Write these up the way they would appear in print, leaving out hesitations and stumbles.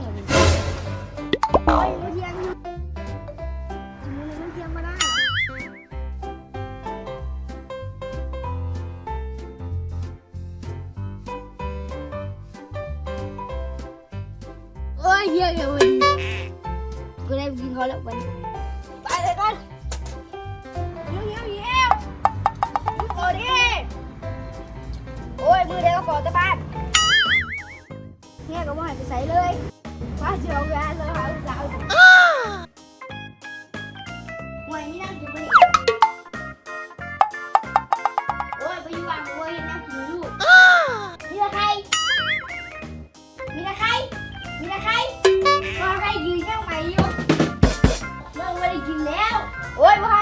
โอ้ยมันเทียงอยู่มันเทียงมาได้โอ้ยเฮียอย่าวันกูได้กินเขาแล้ววันไปเลยก่อนเยี่ยวมึงโอ้ดิโอ้ยมือเดียวก็ปอดตะบ้านเนี่ยก็ไม่ให้ไปใส่เลยว่าจะเอางานเลยหาสาวหวยนี่นั่งกินไปโอ้ยไปอยู่บ้านหวยนั่งกินอยู่มีแต่ใครว่าใครยืนแค่ไหนอยู่เมื่อวันได้กินแล้วโอ้ยบ่ทั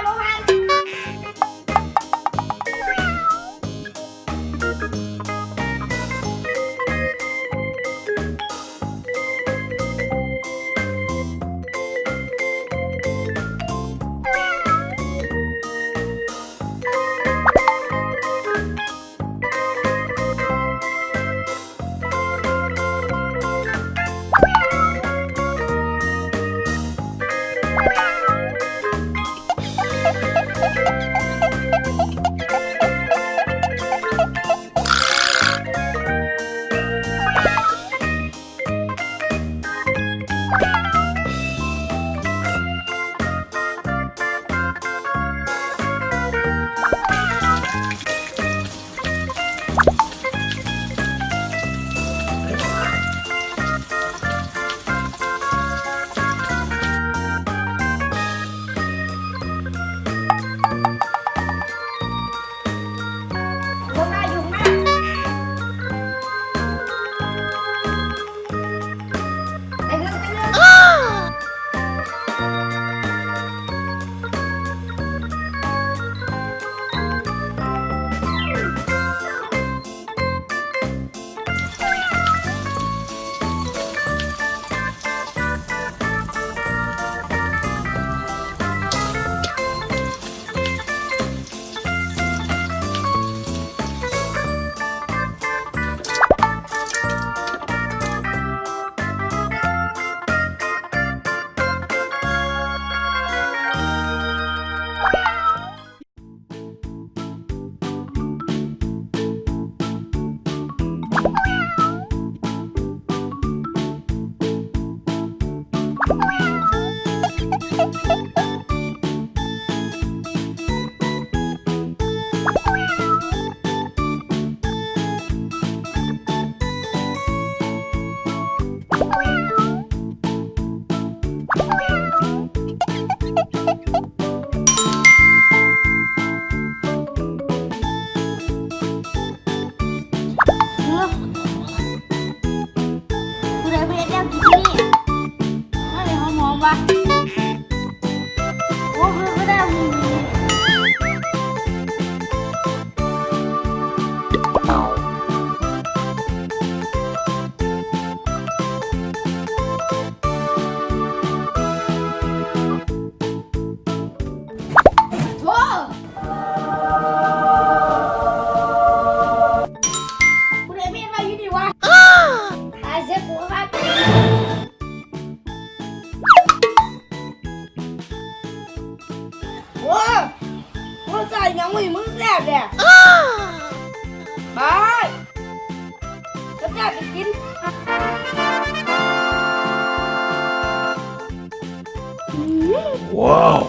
นยังไม่มึงแซ่บเลยไปก็แซ่บไปกินว้าว